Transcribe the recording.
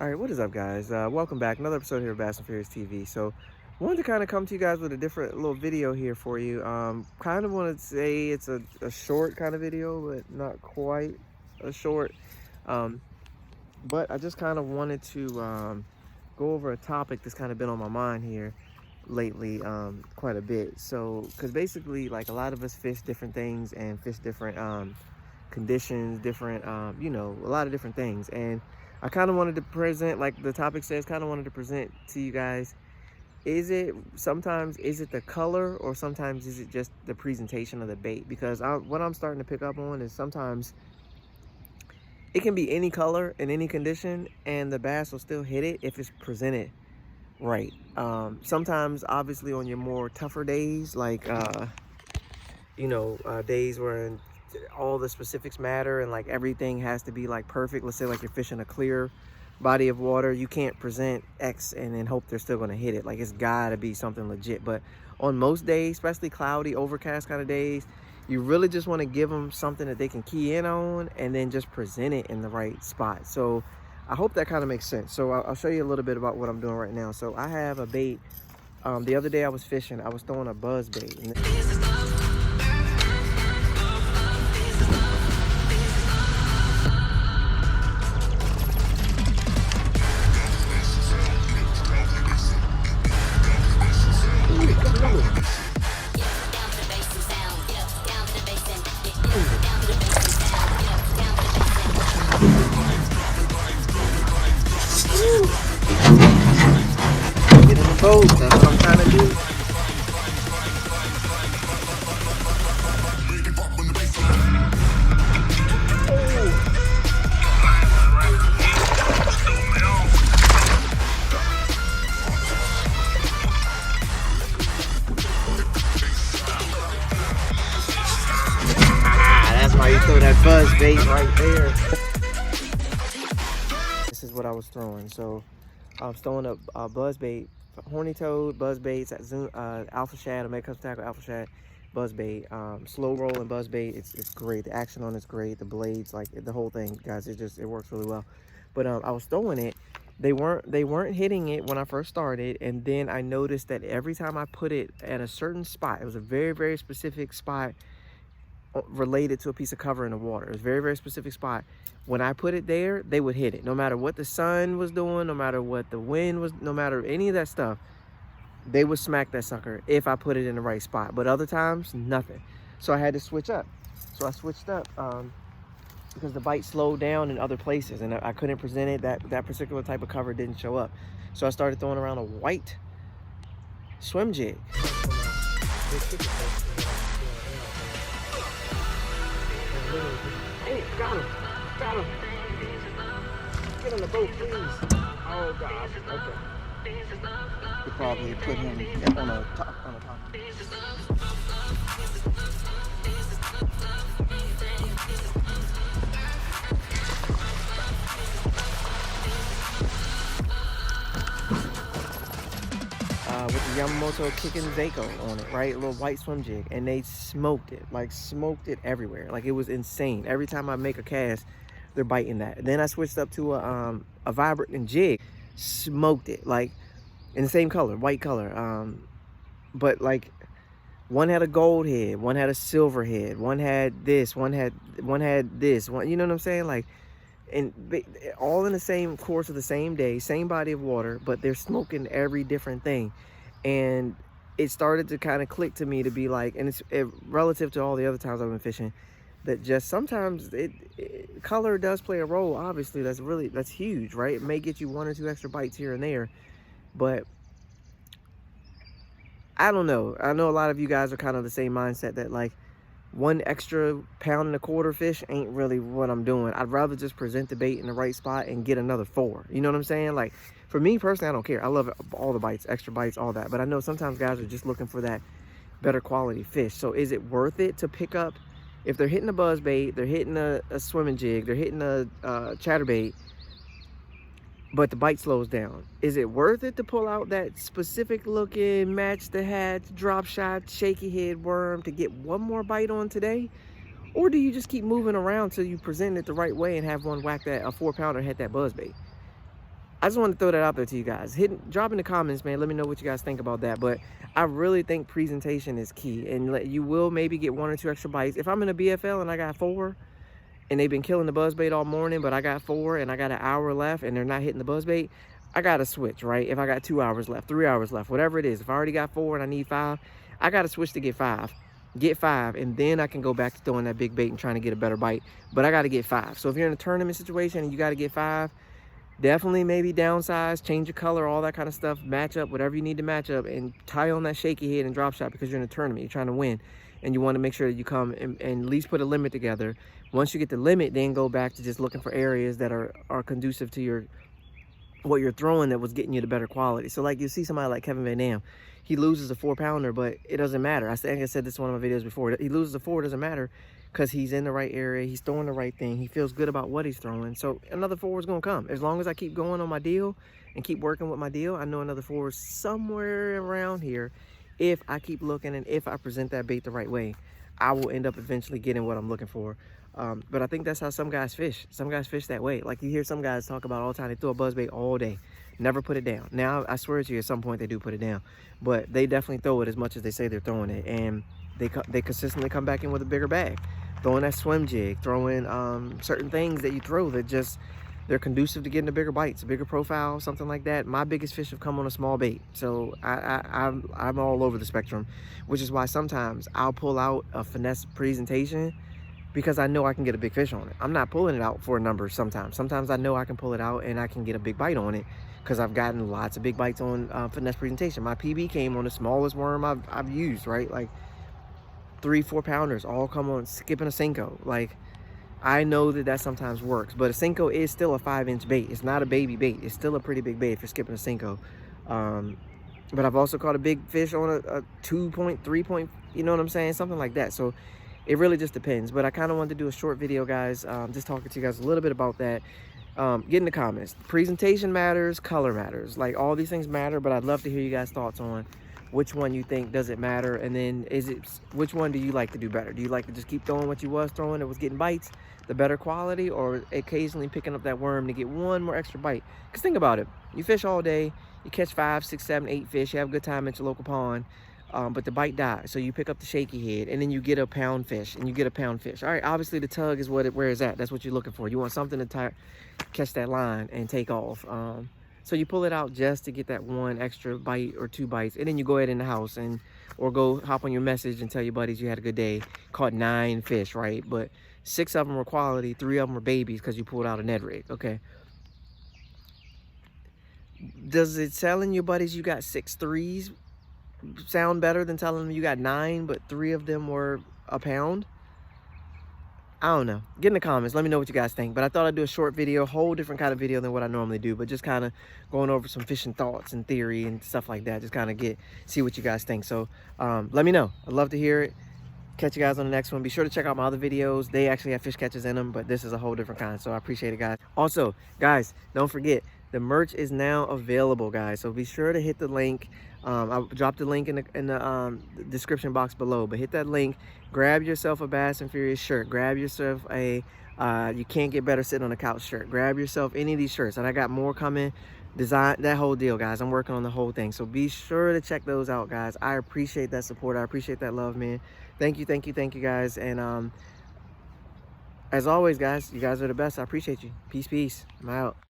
All right, what is up, guys? Welcome back. Another episode here of Bass and Furious TV. So, wanted to kind of come to you guys with a different little video here for you. Kind of want to say it's a short kind of video, but not quite a short. Um, but I just kind of wanted to go over a topic that's kind of been on my mind here lately quite a bit. So, because basically, like a lot of us fish different things and fish different conditions, different, a lot of different things. And I kind of wanted to present, like the topic says, kind of wanted to present to you guys, sometimes is it the color or sometimes is it just the presentation of the bait? Because what I'm starting to pick up on is sometimes it can be any color in any condition and the bass will still hit it if it's presented right. Sometimes, obviously, on your more tougher days, like, days where all the specifics matter and like everything has to be like perfect. Let's say like you're fishing a clear body of water, you can't present X and then hope they're still going to hit it. Like, it's gotta be something legit. But on most days, especially cloudy, overcast kind of days, you really just want to give them something that they can key in on and then just present it in the right spot. So I hope that kind of makes sense. So I'll show you a little bit about what I'm doing right now. So I have a bait. The other day I was fishing, I was throwing a buzz bait. Get in the boat, that's what I'm trying to do. That's why you throw that buzz bait right there. This is what I was throwing. So I was throwing a buzz bait, horny toad, buzz baits at Alpha Shad, Omega Custom Tackle Alpha Shad buzz bait, slow rolling buzz bait. It's great. The action on it's great. The blades, like the whole thing, guys, it works really well. But I was throwing it. They weren't hitting it when I first started, and then I noticed that every time I put it at a certain spot, it was a very, very specific spot related to a piece of cover in the water. It was a very, very specific spot. When I put it there, they would hit it. No matter what the sun was doing, no matter what the wind was, no matter any of that stuff, they would smack that sucker if I put it in the right spot. But other times, nothing. So I had to switch up. So I switched up because the bite slowed down in other places and I couldn't present it. That particular type of cover didn't show up. So I started throwing around a white swim jig. Hey, got him. Got him. Get on the boat, please. Oh, God. Okay. Could probably put him on the top. With the Yamamoto Kicking Zako on it, right? A little white swim jig, and they smoked it everywhere. Like, it was insane. Every time I make a cast, they're biting that. Then I switched up to a vibrant jig, smoked it, like in the same color, white color. But like one had a gold head, one had a silver head, one had this, one had this, one, you know what I'm saying? Like, and all in the same course of the same day, same body of water, but they're smoking every different thing. And it started to kind of click to me to be like, and it's relative to all the other times I've been fishing, that just sometimes color does play a role. Obviously, that's huge, right? It may get you one or two extra bites here and there, but I don't know. I know a lot of you guys are kind of the same mindset that like, 1 extra pound and a quarter fish ain't really what I'm doing. I'd rather just present the bait in the right spot and get another 4. You know what I'm saying? Like, for me personally, I don't care. I love all the bites, extra bites, all that. But I know sometimes guys are just looking for that better quality fish. So is it worth it to pick up, if they're hitting a buzz bait, they're hitting a swimming jig, they're hitting a chatterbait, but the bite slows down, is it worth it to pull out that specific looking match the hat drop shot shaky head worm to get one more bite on today? Or do you just keep moving around till you present it the right way and have one whack that a 4-pounder hit that buzz bait? I just want to throw that out there to you guys. Drop in the comments, man. Let me know what you guys think about that. But I really think presentation is key, and you will maybe get 1 or 2 extra bites. If I'm in a BFL and I got 4, and they've been killing the buzzbait all morning, but I got 4 and I got an hour left and they're not hitting the buzzbait, I gotta switch, right? If I got 2 hours left, 3 hours left, whatever it is, if I already got 4 and I need 5, I gotta switch to get 5. Get 5, and then I can go back to throwing that big bait and trying to get a better bite. But I gotta get 5. So if you're in a tournament situation and you gotta get 5, definitely maybe downsize, change your color, all that kind of stuff, match up, whatever you need to match up, and tie on that shaky head and drop shot because you're in a tournament, you're trying to win. And you want to make sure that you come and at least put a limit together. Once you get the limit, then go back to just looking for areas that are conducive to what you're throwing that was getting you the better quality. So like you see somebody like Kevin Van Dam, he loses a 4-pounder, but it doesn't matter. I think I said this in one of my videos before. He loses a 4, it doesn't matter because he's in the right area, he's throwing the right thing, he feels good about what he's throwing. So another 4 is gonna come. As long as I keep going on my deal and keep working with my deal, I know another 4 is somewhere around here. If I keep looking and if I present that bait the right way, I will end up eventually getting what I'm looking for. But I think that's how some guys fish. Some guys fish that way. Like you hear some guys talk about all the time, they throw a buzzbait all day, never put it down. Now, I swear to you, at some point they do put it down, but they definitely throw it as much as they say they're throwing it. And they consistently come back in with a bigger bag, throwing that swim jig, throwing certain things that you throw that just, they're conducive to getting a bigger bites, a bigger profile, something like that. My biggest fish have come on a small bait. So I'm all over the spectrum, which is why sometimes I'll pull out a finesse presentation because I know I can get a big fish on it. I'm not pulling it out for a number sometimes. Sometimes I know I can pull it out and I can get a big bite on it because I've gotten lots of big bites on finesse presentation. My PB came on the smallest worm I've used, right? Like 3-4 pounders all come on skipping a Senko. Like, I know that sometimes works, but a Senko is still a 5-inch bait. It's not a baby bait. It's still a pretty big bait if you're skipping a Senko. But I've also caught a big fish on a 2-point, 3-point, you know what I'm saying? Something like that. So it really just depends. But I kind of wanted to do a short video, guys, just talking to you guys a little bit about that. Get in the comments. Presentation matters, color matters. Like, all these things matter, but I'd love to hear you guys' thoughts on which one you think does it matter, and then which one do you like to do better? Do you like to just keep throwing what you was throwing that was getting bites, the better quality, or occasionally picking up that worm to get 1 more extra bite? Because think about it, you fish all day, you catch 5, 6, 7, 8 fish, you have a good time at your local pond, but the bite dies, so you pick up the shaky head, and then you get a pound fish, and you get a pound fish. All right, obviously the tug is where it's at. That's what you're looking for. You want something to catch that line and take off. So you pull it out just to get that 1 extra bite or 2 bites, and then you go ahead in the house or go hop on your message and tell your buddies you had a good day, caught 9 fish, right? But 6 of them were quality, 3 of them were babies because you pulled out a Ned rig, okay? Does it telling your buddies you got 6 threes sound better than telling them you got 9, but 3 of them were a pound? I don't know. Get in the comments. Let me know what you guys think. But I thought I'd do a short video, whole different kind of video than what I normally do. But just kind of going over some fishing thoughts and theory and stuff like that. Just kind of see what you guys think. So let me know. I'd love to hear it. Catch you guys on the next one. Be sure to check out my other videos. They actually have fish catches in them, but this is a whole different kind. So I appreciate it, guys. Also, guys, don't forget, the merch is now available, guys. So be sure to hit the link. I'll drop the link in the description box below, but hit that link, grab yourself a Bass and Furious shirt, grab yourself a you can't get better sitting on the couch shirt, grab yourself any of these shirts, and I got more coming, design, that whole deal, guys. I'm working on the whole thing, so be sure to check those out, guys. I appreciate that support. I appreciate that love, man. Thank you, guys. And as always, guys, you guys are the best. I appreciate you. Peace. I'm out.